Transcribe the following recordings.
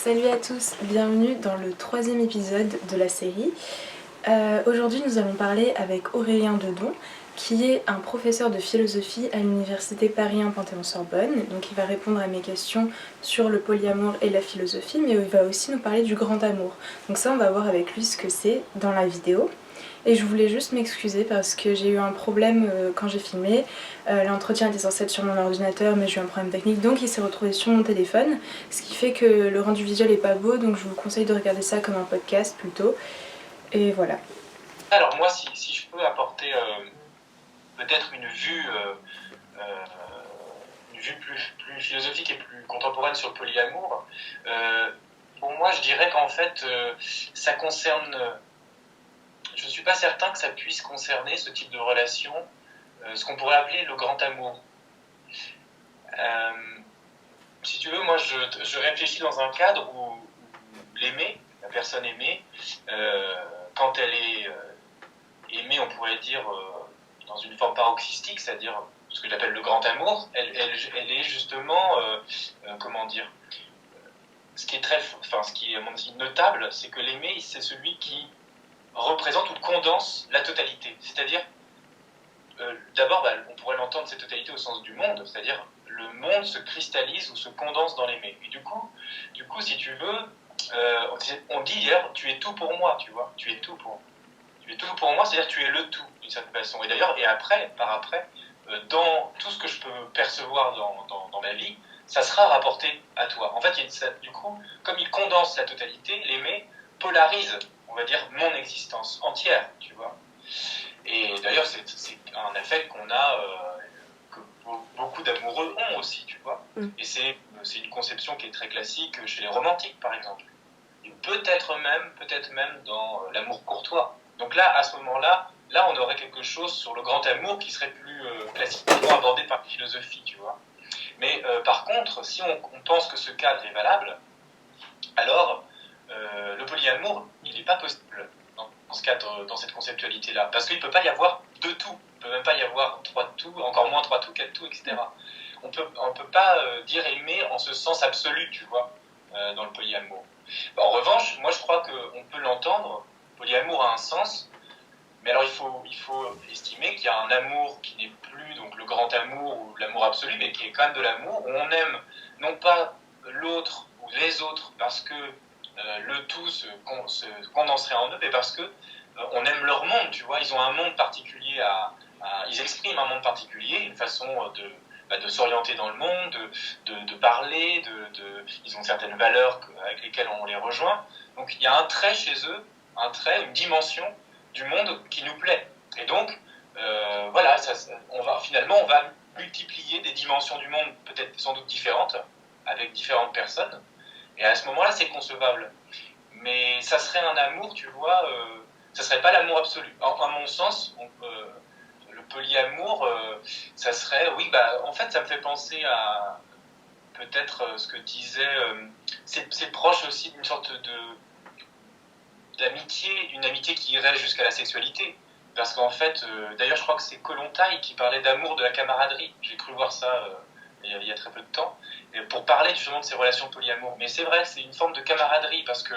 Salut à tous, bienvenue dans le 3e épisode de la série. Aujourd'hui nous allons parler avec Aurélien Dedon, qui est un professeur de philosophie à l'université Paris 1 Panthéon-Sorbonne. Donc il va répondre à mes questions sur le polyamour et la philosophie, mais il va aussi nous parler du grand amour. Donc ça on va voir avec lui ce que c'est dans la vidéo. Et je voulais juste m'excuser parce que j'ai eu un problème quand j'ai filmé. L'entretien était censé être sur mon ordinateur, mais j'ai eu un problème technique, donc il s'est retrouvé sur mon téléphone. Ce qui fait que le rendu visuel est pas beau, donc je vous conseille de regarder ça comme un podcast plutôt. Et voilà. Alors moi, si je peux apporter peut-être une vue plus philosophique et plus contemporaine sur le polyamour, pour moi je dirais qu'en fait ça concerne... je ne suis pas certain que ça puisse concerner ce type de relation, ce qu'on pourrait appeler le grand amour. Si tu veux, moi je réfléchis dans un cadre où l'aimer, la personne aimée, quand elle est aimée, on pourrait dire, dans une forme paroxystique, c'est-à-dire ce que j'appelle le grand amour, elle est justement, comment dire, ce qui est à mon avis notable, c'est que l'aimé, c'est celui qui représente ou condense la totalité. C'est-à-dire, d'abord, on pourrait l'entendre cette totalité au sens du monde, c'est-à-dire le monde se cristallise ou se condense dans l'aimé. Et du coup, si tu veux, on dit hier, tu es tout pour moi, tu vois, tu es tout pour moi. Tu es tout pour moi, c'est-à-dire tu es le tout, d'une certaine façon. Et d'ailleurs, par après, dans tout ce que je peux percevoir dans ma vie, ça sera rapporté à toi. En fait, du coup, comme il condense la totalité, l'aimer polarise, on va dire, mon existence entière, tu vois. Et d'ailleurs, c'est un effet qu'on a, que beaucoup d'amoureux ont aussi, tu vois. Et c'est une conception qui est très classique chez les romantiques, par exemple. Et peut-être même dans l'amour courtois. Donc là, à ce moment-là, on aurait quelque chose sur le grand amour qui serait plus classiquement abordé par la philosophie, tu vois. Mais par contre, si on pense que ce cadre est valable, alors le polyamour, il n'est pas possible dans ce cadre, dans cette conceptualité-là. Parce qu'il ne peut pas y avoir deux tout. Il ne peut même pas y avoir trois tout, encore moins trois tout, quatre tout, etc. On peut pas dire aimer en ce sens absolu, tu vois, dans le polyamour. En revanche, moi je crois qu'on peut l'entendre, polyamour a un sens, mais alors il faut estimer qu'il y a un amour qui n'est plus donc le grand amour ou l'amour absolu, mais qui est quand même de l'amour où on aime non pas l'autre ou les autres parce que le tout se condenserait en eux, mais parce que on aime leur monde, tu vois, ils ont un monde particulier ils expriment un monde particulier, une façon de s'orienter dans le monde, de parler, ils ont certaines valeurs avec lesquelles on les rejoint. Donc il y a un trait chez eux, une dimension du monde qui nous plaît. Et donc, voilà, on va multiplier des dimensions du monde peut-être sans doute différentes, avec différentes personnes. Et à ce moment-là, c'est concevable. Mais ça serait un amour, tu vois, ça serait pas l'amour absolu. À mon sens, le polyamour, ça serait, oui, en fait, ça me fait penser à peut-être ce que disait, c'est proche aussi d'une sorte d'amitié, d'une amitié qui irait jusqu'à la sexualité. Parce qu'en fait, d'ailleurs, je crois que c'est Kollontai qui parlait d'amour de la camaraderie. J'ai cru voir ça il y a très peu de temps, et pour parler justement de ces relations polyamour. Mais c'est vrai, c'est une forme de camaraderie, parce que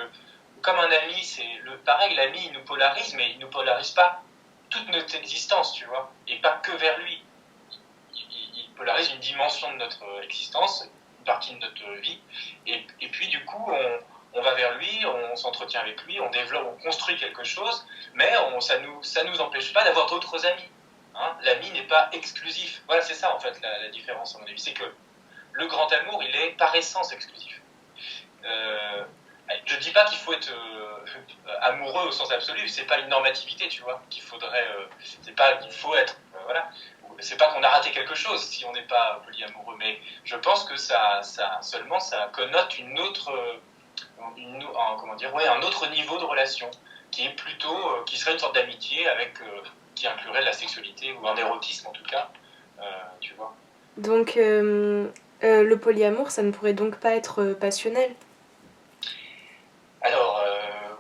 comme un ami, pareil, l'ami, il nous polarise, mais il ne nous polarise pas toute notre existence, tu vois, et pas que vers lui. Il polarise une dimension de notre existence, une partie de notre vie, et puis du coup, on va vers lui, on s'entretient avec lui, on développe, on construit quelque chose, mais ça nous empêche pas d'avoir d'autres amis. Hein, l'ami n'est pas exclusif. Voilà, c'est ça en fait la différence à mon avis. C'est que le grand amour, il est par essence exclusif. Je dis pas qu'il faut être amoureux au sens absolu, c'est pas une normativité, tu vois, qu'il faudrait, c'est pas qu'il faut être, voilà. C'est pas qu'on a raté quelque chose si on n'est pas polyamoureux, mais je pense que ça connote un autre niveau de relation qui est plutôt, qui serait une sorte d'amitié qui inclurait la sexualité ou un érotisme en tout cas, tu vois. Donc le polyamour, ça ne pourrait donc pas être passionnel? Alors,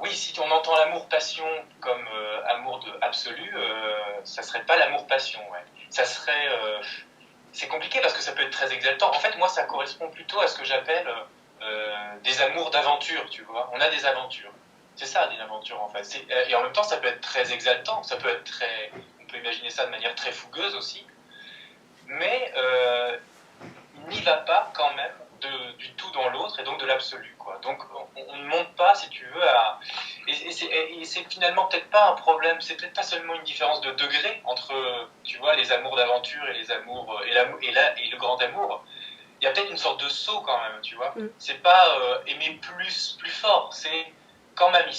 oui, si on entend l'amour-passion comme amour absolu, ça serait pas l'amour-passion, ouais. Ça serait... c'est compliqué parce que ça peut être très exaltant. En fait, moi, ça correspond plutôt à ce que j'appelle des amours d'aventure, tu vois. On a des aventures. C'est ça, une aventure, en fait. Et en même temps, ça peut être très exaltant, ça peut être très... On peut imaginer ça de manière très fougueuse aussi, mais il n'y va pas quand même du tout dans l'autre et donc de l'absolu, quoi. Donc on ne monte pas, si tu veux, à... Et c'est finalement peut-être pas un problème, c'est peut-être pas seulement une différence de degré entre, tu vois, les amours d'aventure et les amours... et le grand amour. Il y a peut-être une sorte de saut quand même, tu vois. C'est pas aimer plus fort, c'est quand même, il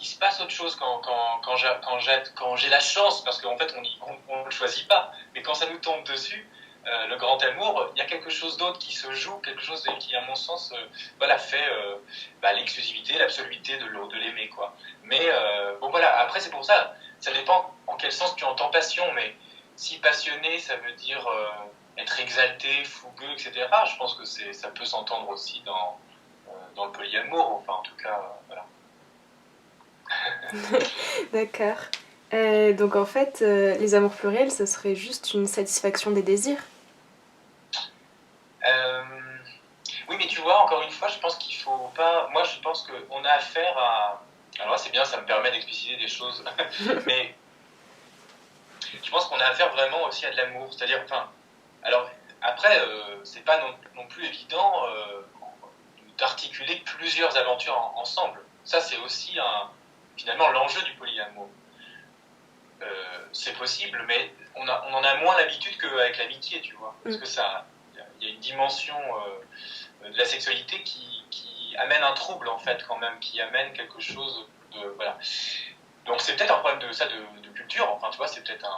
se passe autre chose quand j'ai la chance, parce qu'en fait, on ne le choisit pas, mais quand ça nous tombe dessus, le grand amour, il y a quelque chose d'autre qui se joue, quelque chose qui, à mon sens, voilà, fait l'exclusivité, l'absoluité de l'aimer, quoi. Mais bon, voilà, après, c'est pour ça, ça dépend en quel sens tu entends passion, mais si passionné, ça veut dire être exalté, fougueux, etc., je pense que ça peut s'entendre aussi dans le polyamour, enfin, en tout cas, voilà. D'accord. Donc en fait, les amours pluriels, ce serait juste une satisfaction des désirs. Oui, mais tu vois, encore une fois, je pense qu'il faut pas... Moi, je pense qu'on a affaire à... Alors là, c'est bien, ça me permet d'expliciter des choses. Mais je pense qu'on a affaire vraiment aussi à de l'amour. C'est-à-dire, enfin... Alors, après, c'est pas non plus évident d'articuler plusieurs aventures ensemble. Ça, c'est aussi finalement l'enjeu du polyamour. C'est possible, mais on en a moins l'habitude qu'avec l'amitié, tu vois. Parce que il y a une dimension de la sexualité qui amène un trouble, en fait, quand même, qui amène quelque chose de... Voilà. Donc c'est peut-être un problème de culture, enfin, tu vois, c'est peut-être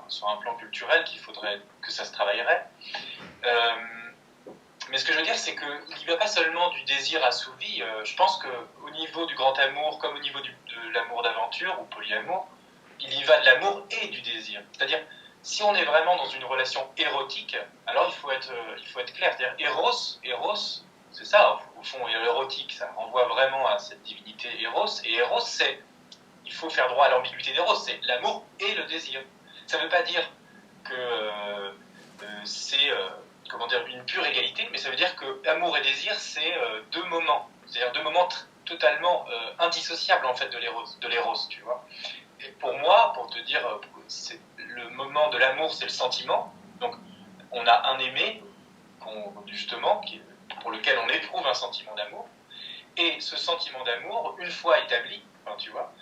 sur un plan culturel qu'il faudrait que ça se travaillerait. Mais ce que je veux dire, c'est qu'il n'y va pas seulement du désir assouvi. Je pense qu'au niveau du grand amour, comme au niveau de l'amour d'aventure ou polyamour, il y va de l'amour et du désir. C'est-à-dire, si on est vraiment dans une relation érotique, alors il faut être clair. C'est-à-dire, Eros, c'est ça, au fond, l'érotique, ça renvoie vraiment à cette divinité Eros. Et Eros, il faut faire droit à l'ambiguïté d'Eros, c'est l'amour et le désir. Ça ne veut pas dire que c'est comment dire, une pure égalité, mais ça veut dire que amour et désir, c'est deux moments. C'est-à-dire deux moments totalement indissociables, en fait, de l'éros, tu vois. Et pour moi, pour te dire, le moment de l'amour, c'est le sentiment. Donc, on a un aimé, justement, pour lequel on éprouve un sentiment d'amour. Et ce sentiment d'amour, une fois établi, enfin, tu vois,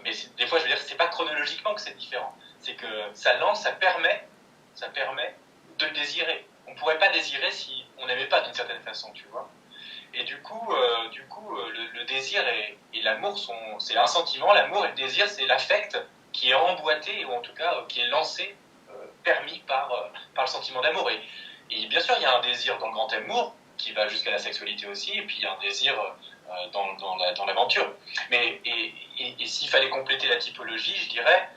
mais des fois, je veux dire, c'est pas chronologiquement que c'est différent. C'est que ça permet de le désirer. On pourrait pas désirer si on n'aimait pas d'une certaine façon, tu vois. Et du coup, le désir et l'amour c'est un sentiment. L'amour et le désir, c'est l'affect qui est emboîté, ou en tout cas qui est lancé, permis par le sentiment d'amour. Et bien sûr, il y a un désir dans le grand amour qui va jusqu'à la sexualité aussi, et puis il y a un désir dans l'aventure. Mais et s'il fallait compléter la typologie, je dirais,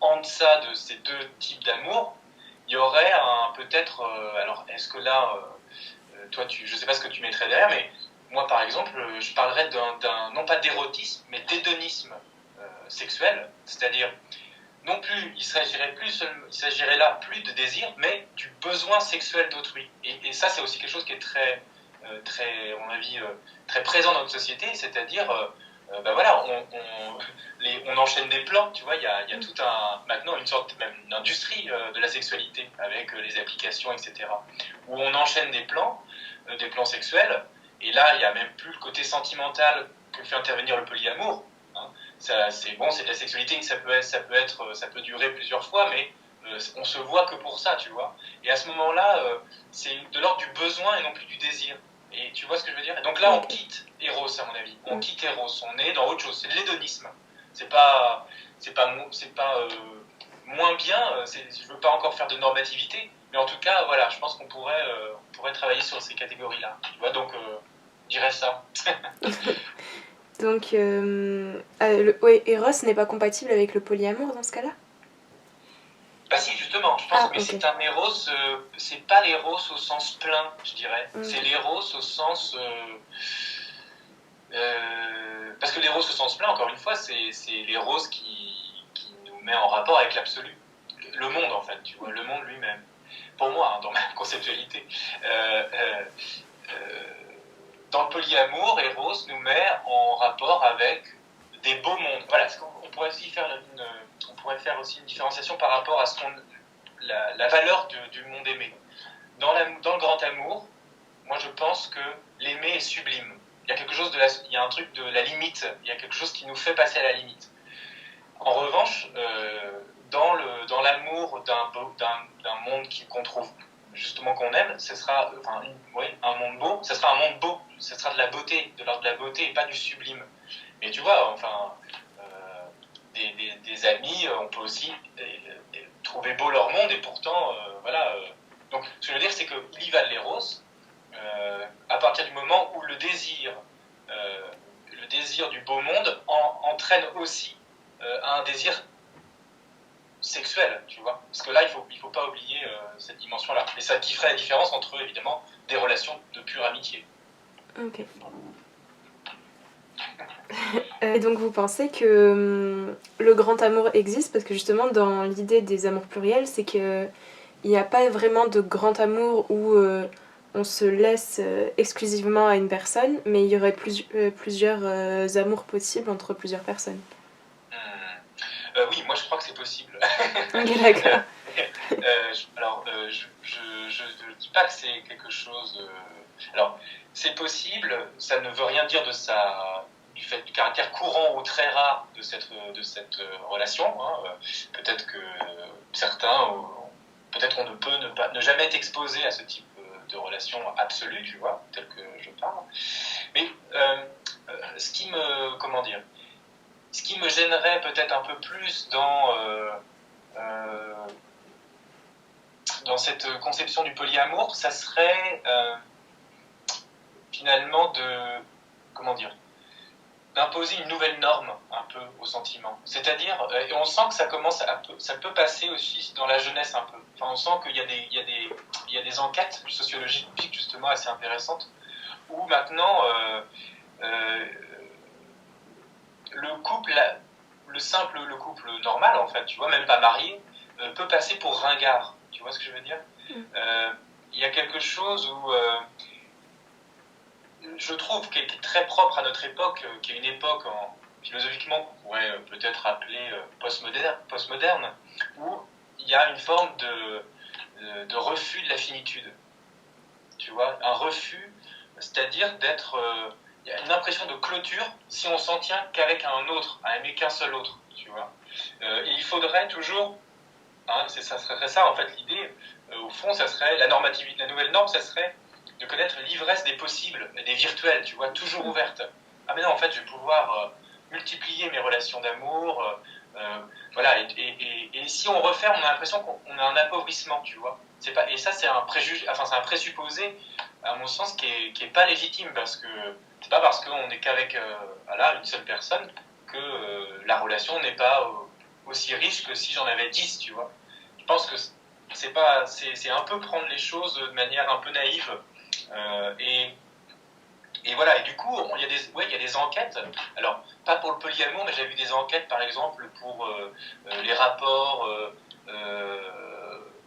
en deçà de ces deux types d'amour, il y aurait peut-être... alors, est-ce que là, toi, je ne sais pas ce que tu mettrais derrière, mais moi, par exemple, je parlerais non pas d'érotisme, mais d'hédonisme sexuel, c'est-à-dire, non plus, il s'agirait là plus de désir, mais du besoin sexuel d'autrui. Et ça, c'est aussi quelque chose qui est très, à mon avis, très présent dans notre société, c'est-à-dire... ben voilà, on enchaîne des plans, tu vois, il y a tout maintenant une sorte, même une industrie de la sexualité avec les applications, etc. Où on enchaîne des plans sexuels, et là, il n'y a même plus le côté sentimental que fait intervenir le polyamour. Hein. C'est bon, c'est de la sexualité, ça peut durer plusieurs fois, mais on se voit que pour ça, tu vois. Et à ce moment-là, c'est de l'ordre du besoin et non plus du désir. Et tu vois ce que je veux dire? Et donc là, on quitte Eros, à mon avis. On quitte Eros. On est dans autre chose. C'est de l'hédonisme. C'est pas moins bien. Je veux pas encore faire de normativité, mais en tout cas, voilà, je pense qu'on pourrait travailler sur ces catégories-là. Tu vois, donc, je dirais ça. Donc, ouais, Eros n'est pas compatible avec le polyamour dans ce cas-là? Bah si, justement, je pense, mais okay. c'est un Eros, c'est pas l'Eros au sens plein, je dirais. C'est l'Eros au sens... parce que l'Eros au sens plein, encore une fois, c'est l'Eros qui nous met en rapport avec l'absolu. Le monde, en fait, tu vois, le monde lui-même. Pour moi, hein, dans ma conceptualité. dans le polyamour, Eros nous met en rapport avec des beaux mondes. Voilà, on pourrait aussi une différenciation par rapport à la valeur du monde aimé. Dans le grand amour, moi je pense que l'aimer est sublime. Il y a un truc de la limite, il y a quelque chose qui nous fait passer à la limite. En revanche, dans l'amour d'un monde qu'on trouve justement qu'on aime, ce sera un monde beau, ce sera un monde beau, ce sera de la beauté, de l'ordre de la beauté et pas du sublime. Mais tu vois, des amis, on peut aussi trouver beau leur monde et pourtant, Donc, ce que je veux dire, c'est qu'il y va de l'éros à partir du moment où le désir du beau monde entraîne aussi un désir sexuel, tu vois. Parce que là, il faut pas oublier cette dimension-là. Et ça qui ferait la différence entre, évidemment, des relations de pure amitié. Ok. Et donc vous pensez que le grand amour existe parce que justement dans l'idée des amours pluriels, c'est qu'il n'y a pas vraiment de grand amour où on se laisse exclusivement à une personne, mais il y aurait plusieurs amours possibles entre plusieurs personnes. Oui, moi je crois que c'est possible. Ok, d'accord. Je ne dis pas que c'est quelque chose. Alors, c'est possible, ça ne veut rien dire du caractère courant ou très rare de cette relation. Hein. Peut-être que peut-être qu'on ne peut ne jamais être exposé à ce type de relation absolue, tu vois, tel que je parle. Mais ce qui me gênerait peut-être un peu plus dans cette conception du polyamour, ça serait finalement d'imposer une nouvelle norme un peu au sentiment. C'est-à-dire, et on sent que ça peut passer aussi dans la jeunesse un peu. Enfin, on sent qu'il y a des enquêtes sociologiques justement assez intéressantes où maintenant le couple normal en fait, tu vois, même pas marié, peut passer pour ringard. Tu vois ce que je veux dire ? Il y a quelque chose où je trouve qui est très propre à notre époque, qui est une époque philosophiquement qu'on pourrait peut-être appeler postmoderne, où il y a une forme de refus de la finitude. Tu vois, un refus, c'est-à-dire il y a une impression de clôture si on s'en tient qu'avec un autre, à aimer qu'un seul autre, tu vois. Et il faudrait toujours, ça serait ça en fait l'idée, au fond, ça serait la normativité, la nouvelle norme, ça serait de connaître l'ivresse des possibles, des virtuels, tu vois, toujours ouverte. Ah mais non, en fait, je vais pouvoir multiplier mes relations d'amour, voilà, et si on referme, on a l'impression qu'on a un appauvrissement, tu vois. Et ça, c'est un préjugé, enfin, c'est un présupposé, à mon sens, qui est pas légitime, parce que c'est pas parce qu'on n'est qu'avec une seule personne que la relation n'est pas aussi riche que si j'en avais 10, tu vois. Je pense que c'est un peu prendre les choses de manière un peu naïve. Et voilà, et du coup, il y a des enquêtes, alors pas pour le polyamour, mais j'ai vu des enquêtes par exemple pour les rapports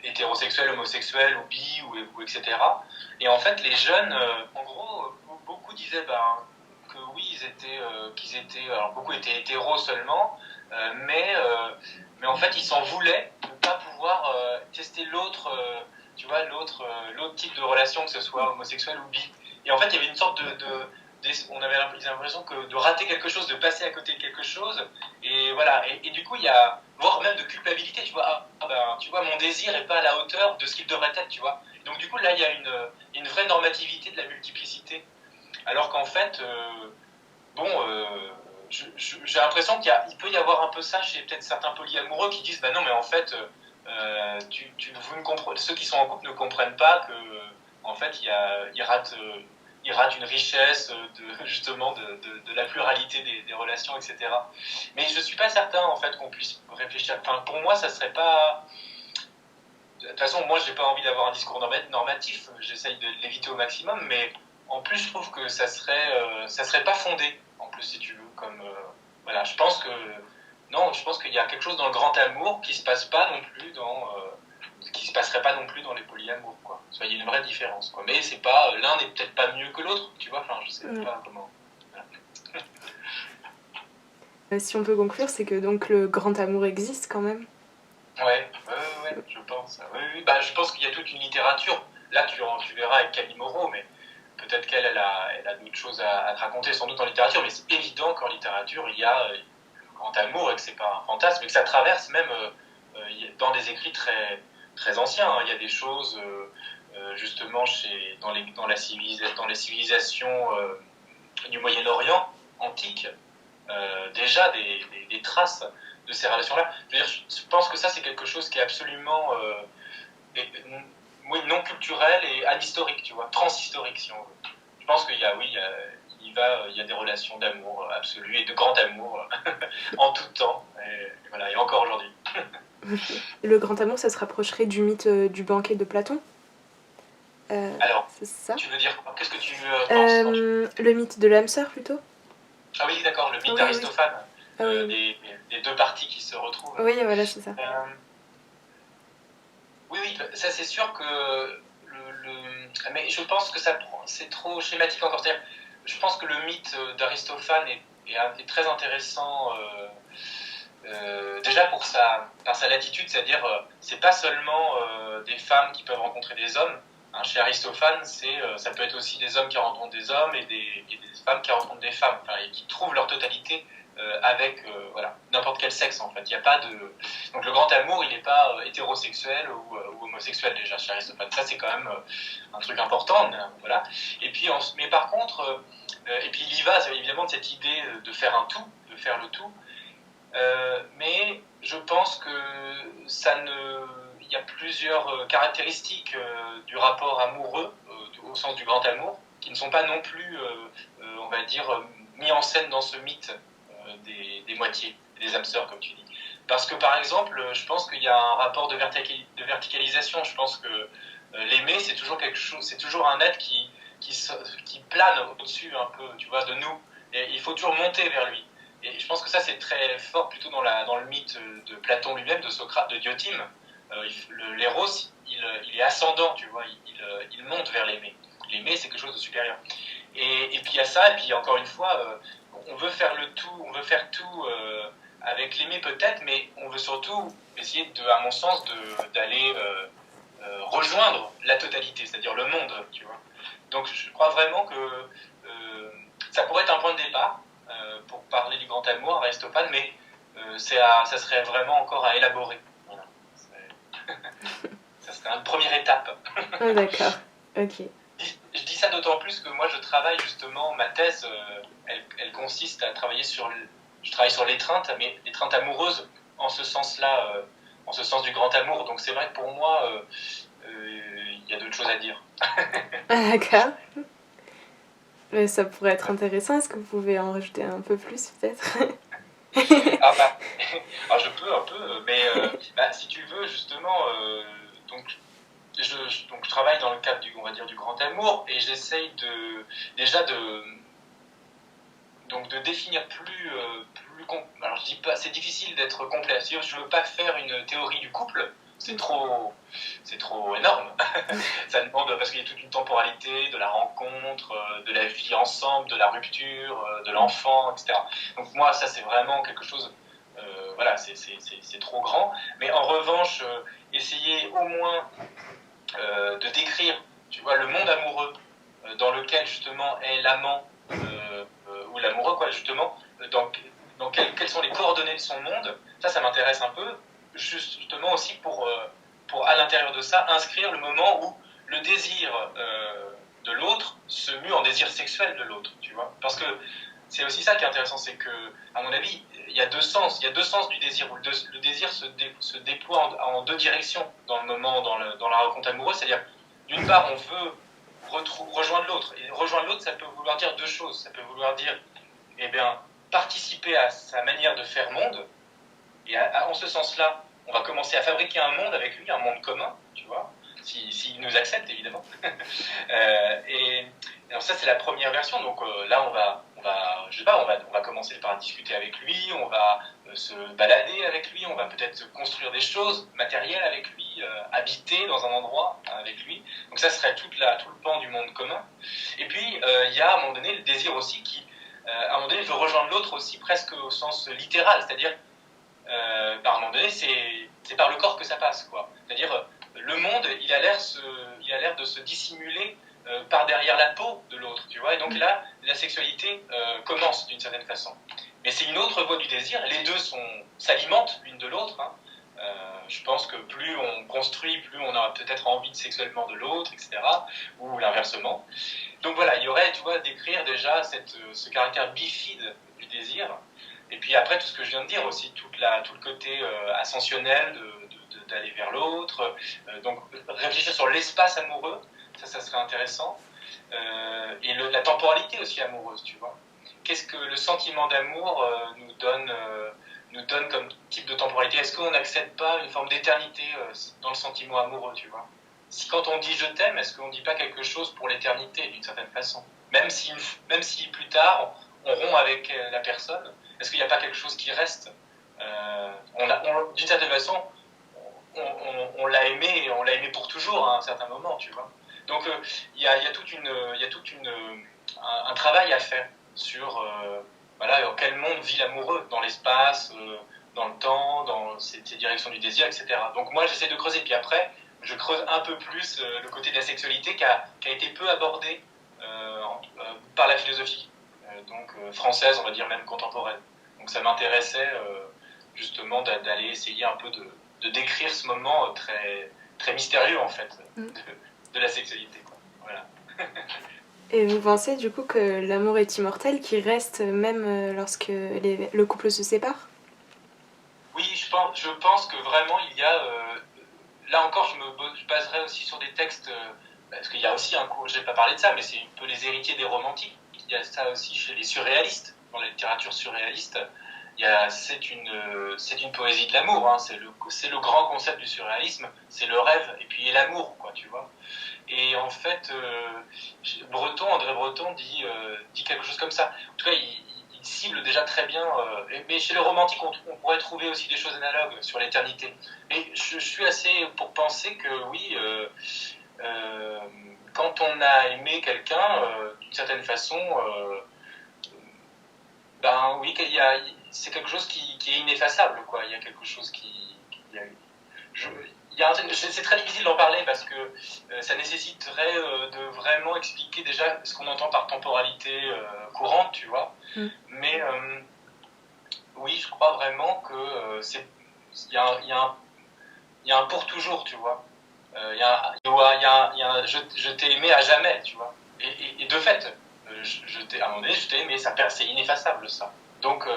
hétérosexuels, homosexuels ou bi, ou etc. Et en fait, les jeunes, en gros, beaucoup disaient que oui, alors beaucoup étaient hétéros seulement, mais en fait, ils s'en voulaient de ne pas pouvoir tester l'autre, tu vois, l'autre type de relation, que ce soit homosexuel ou bi. Et en fait, il y avait une sorte on avait l'impression de rater quelque chose, de passer à côté de quelque chose. Et voilà. Et du coup, il y a, voire même de culpabilité. Tu vois, tu vois, mon désir n'est pas à la hauteur de ce qu'il devrait être, tu vois. Donc du coup, là, il y a une vraie normativité de la multiplicité. Alors qu'en fait, j'ai l'impression qu'il peut y avoir un peu ça chez peut-être certains polyamoureux qui disent, bah non, mais en fait, ceux qui sont en couple ne comprennent pas que, en fait, ils ratent une richesse justement de la pluralité des relations, etc. Mais je suis pas certain en fait qu'on puisse réfléchir. Enfin, pour moi, ça serait pas. De toute façon, moi, j'ai pas envie d'avoir un discours normatif. J'essaye de l'éviter au maximum, mais en plus, je trouve que ça serait pas fondé. En plus, si tu veux, voilà, je pense qu'il y a quelque chose dans le grand amour qui se passe pas non plus qui se passerait pas non plus dans les polyamours, quoi. Il y a une vraie différence, quoi. Mais c'est pas, l'un n'est peut-être pas mieux que l'autre, tu vois, enfin, je sais pas comment. Voilà. Si on peut conclure, c'est que donc le grand amour existe quand même. Ouais, je pense. Oui. Bah, je pense qu'il y a toute une littérature. Là, tu verras avec Camille Moreau, mais peut-être qu'elle a d'autres choses à te raconter, sans doute en littérature, mais c'est évident qu'en littérature, il y a le grand amour et que c'est pas un fantasme, et que ça traverse même dans des écrits très, très anciens. Hein. Il y a des choses, justement, dans les civilisations du Moyen-Orient antique, déjà des traces de ces relations-là. Je pense que ça, c'est quelque chose qui est absolument non culturel et anhistorique, tu vois, transhistorique, si on veut. Je pense qu'il y a, il y a des relations d'amour absolu et de grand amour en tout temps, et voilà, et encore aujourd'hui. Le grand amour, ça se rapprocherait du mythe du banquet de Platon. Alors, c'est ça. Tu veux dire quoi? Qu'est-ce que tu penses Le mythe de l'âme sœur, plutôt. Ah oui, d'accord, le mythe d'Aristophane, oui. des deux parties qui se retrouvent. Oui, voilà, c'est ça. Oui, ça c'est sûr que mais je pense que c'est trop schématique encore. C'est-à-dire, je pense que le mythe d'Aristophane est très intéressant déjà par sa latitude, c'est-à-dire c'est pas seulement des femmes qui peuvent rencontrer des hommes. Hein, chez Aristophane, ça peut être aussi des hommes qui rencontrent des hommes et des femmes qui rencontrent des femmes, enfin, et qui trouvent leur totalité avec voilà, n'importe quel sexe en fait. Il y a pas de... Donc le grand amour, il n'est pas hétérosexuel ou homosexuel déjà chez Aristophane. Ça c'est quand même un truc important. Mais, voilà. Et puis, mais par contre, et puis il y va évidemment de cette idée de faire un tout, de faire le tout. Mais je pense que il y a plusieurs caractéristiques du rapport amoureux, au sens du grand amour, qui ne sont pas non plus, on va dire, mis en scène dans ce mythe des moitiés, des âmes sœurs, comme tu dis. Parce que, par exemple, je pense qu'il y a un rapport de verticalisation. Je pense que l'aimer, c'est toujours quelque chose, c'est toujours un être qui plane au-dessus un peu, tu vois, de nous. Et il faut toujours monter vers lui. Et je pense que ça, c'est très fort plutôt dans le mythe de Platon lui-même, de Socrate, de Diotime. L'éros, il est ascendant, tu vois, il monte vers l'aimé. L'aimé, c'est quelque chose de supérieur. Et puis il y a ça, et puis encore une fois, on veut faire tout avec l'aimé peut-être, mais on veut surtout essayer, à mon sens, d'aller rejoindre la totalité, c'est-à-dire le monde, tu vois. Donc je crois vraiment que ça pourrait être un point de départ pour parler du grand amour, Aristophane, mais ça serait vraiment encore à élaborer. Voilà. Ça serait une première étape. Ah, d'accord, ok. Je dis ça d'autant plus que moi je travaille justement, ma thèse, elle consiste à travailler je travaille sur l'étreinte, mais l'étreinte amoureuse, en ce sens-là, en ce sens du grand amour. Donc c'est vrai que pour moi, il y a d'autres choses à dire. Ah, d'accord. Mais ça pourrait être intéressant, est-ce que vous pouvez en rajouter un peu plus peut-être? Alors je peux un peu, mais si tu veux justement, donc je travaille dans le cadre on va dire, du grand amour, et j'essaye déjà de définir plus alors je dis pas, c'est difficile d'être complet. Je veux pas faire une théorie du couple, c'est trop énorme. Ça demande, parce qu'il y a toute une temporalité de la rencontre, de la vie ensemble, de la rupture, de l'enfant, etc. Donc moi, ça c'est vraiment quelque chose, voilà, c'est trop grand. Mais en revanche, essayer au moins de décrire, tu vois, le monde amoureux dans lequel justement est l'amant ou l'amoureux, quoi, justement, quelles sont les coordonnées de son monde. Ça m'intéresse un peu, justement aussi pour à l'intérieur de ça, inscrire le moment où le désir de l'autre se mue en désir sexuel de l'autre, tu vois. Parce que c'est aussi ça qui est intéressant, c'est que, à mon avis, il y a deux sens du désir, où le désir se déploie en deux directions dans le moment, dans la rencontre amoureuse. C'est-à-dire, d'une part, on veut rejoindre l'autre. Et rejoindre l'autre, ça peut vouloir dire deux choses. Ça peut vouloir dire, eh bien, participer à sa manière de faire monde. Et en ce sens-là, on va commencer à fabriquer un monde avec lui, un monde commun, tu vois, s'il nous accepte, évidemment. Et alors ça, c'est la première version. Donc là, je sais pas, on va commencer par discuter avec lui, on va se balader avec lui, on va peut-être construire des choses matérielles avec lui, habiter dans un endroit avec lui. Donc ça serait tout le pan du monde commun. Et puis il y a à un moment donné le désir aussi qui, à un moment donné, veut rejoindre l'autre aussi presque au sens littéral, c'est-à-dire par un moment donné, c'est par le corps que ça passe, quoi. C'est-à-dire le monde, il a l'air de se dissimuler par derrière la peau de l'autre, tu vois. Et donc là, la sexualité commence d'une certaine façon. Mais c'est une autre voie du désir. Les deux s'alimentent l'une de l'autre. Hein. Je pense que plus on construit, plus on aura peut-être envie sexuellement de l'autre, etc. Ou l'inversement. Donc voilà, il y aurait, tu vois, décrire déjà ce caractère bifide du désir. Et puis après, tout ce que je viens de dire aussi, tout le côté ascensionnel d'aller vers l'autre. Donc réfléchir sur l'espace amoureux, ça serait intéressant. Et la temporalité aussi amoureuse, tu vois. Qu'est-ce que le sentiment d'amour nous donne comme type de temporalité? Est-ce qu'on n'accède pas une forme d'éternité dans le sentiment amoureux, tu vois? Si quand on dit je t'aime, est-ce qu'on ne dit pas quelque chose pour l'éternité d'une certaine façon? Même si plus tard on rompt avec la personne, est-ce qu'il n'y a pas quelque chose qui reste? D'une certaine façon, on l'a aimé et on l'a aimé pour toujours à un certain moment, tu vois. Donc il y a tout un travail à faire sur voilà, dans quel monde vit l'amoureux, dans l'espace, dans le temps, dans ces directions du désir, etc. Donc moi j'essaie de creuser, puis après je creuse un peu plus le côté de la sexualité qui a été peu abordé par la philosophie, française, on va dire même contemporaine. Donc ça m'intéressait justement d'aller essayer un peu de décrire ce moment très, très mystérieux en fait de la sexualité, quoi. Voilà. Et vous pensez du coup que l'amour est immortel, qu'il reste même lorsque le couple se sépare? Oui, je pense que vraiment il y a... là encore, je baserai aussi sur des textes, parce qu'il y a aussi un cours, je n'ai pas parlé de ça, mais c'est un peu les héritiers des romantiques. Il y a ça aussi chez les surréalistes, dans la littérature surréaliste. C'est une poésie de l'amour, hein. C'est le grand concept du surréalisme, c'est le rêve et puis l'amour, quoi, tu vois. Et en fait, André Breton dit quelque chose comme ça. En tout cas, il cible déjà très bien. Mais chez les romantiques, on pourrait trouver aussi des choses analogues sur l'éternité. Mais je suis assez pour penser que oui, quand on a aimé quelqu'un, d'une certaine façon, ben oui, c'est quelque chose qui est ineffaçable, quoi. Il y a quelque chose c'est très difficile d'en parler parce que ça nécessiterait de vraiment expliquer déjà ce qu'on entend par temporalité courante, tu vois. Mais oui, je crois vraiment que il y a un pour toujours, tu vois. Il y a un je t'ai aimé à jamais, tu vois. Et de fait, à un moment donné, je t'ai aimé, c'est ineffaçable, ça. Donc,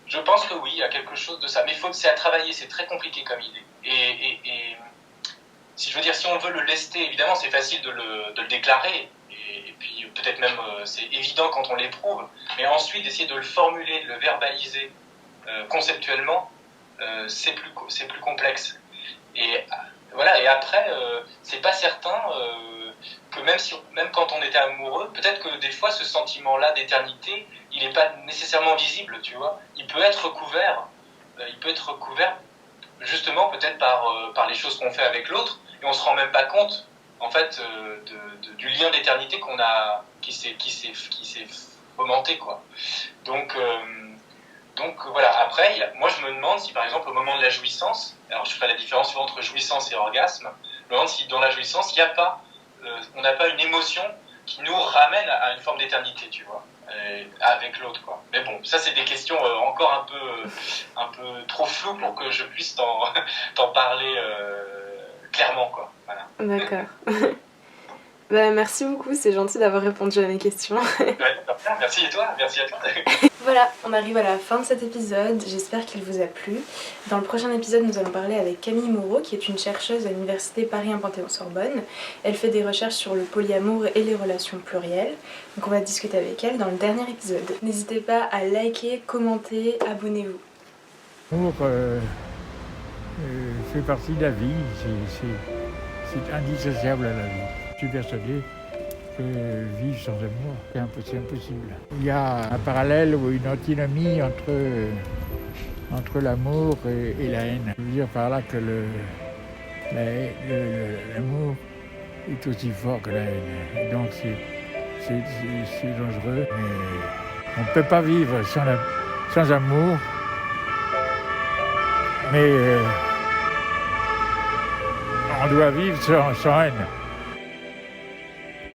je pense que oui, il y a quelque chose de ça. Mais c'est à travailler, c'est très compliqué comme idée. Et si je veux dire, si on veut le lester, évidemment, c'est facile de le déclarer. Et puis, peut-être même, c'est évident quand on l'éprouve. Mais ensuite, d'essayer de le formuler, de le verbaliser conceptuellement, c'est plus complexe. Et voilà, et après, c'est pas certain que même quand on était amoureux, peut-être que des fois ce sentiment-là d'éternité, il n'est pas nécessairement visible, tu vois. Il peut être recouvert justement peut-être par les choses qu'on fait avec l'autre, et on se rend même pas compte, en fait, du lien d'éternité qui s'est fomenté, quoi. Donc voilà, après, moi je me demande si par exemple au moment de la jouissance, alors je ferai la différence entre jouissance et orgasme, je me demande si dans la jouissance, on n'a pas une émotion qui nous ramène à une forme d'éternité, tu vois, avec l'autre, quoi. Mais bon, ça c'est des questions encore un peu trop floues pour que je puisse t'en parler clairement, quoi. Voilà. D'accord. Bah, merci beaucoup, c'est gentil d'avoir répondu à mes questions. Merci à toi. Voilà, on arrive à la fin de cet épisode, j'espère qu'il vous a plu. Dans le prochain épisode, nous allons parler avec Camille Moreau, qui est une chercheuse à l'université Paris 1 Panthéon-Sorbonne. Elle fait des recherches sur le polyamour et les relations plurielles. Donc on va discuter avec elle dans le dernier épisode. N'hésitez pas à liker, commenter, abonnez-vous. L'amour fait partie de la vie, c'est indissociable à la vie. Je suis persuadé que vivre sans amour, c'est impossible. Il y a un parallèle ou une antinomie entre l'amour et la haine. Je veux dire par là que l'amour est aussi fort que la haine. Et donc c'est dangereux. Mais on ne peut pas vivre sans amour. Mais on doit vivre sans haine.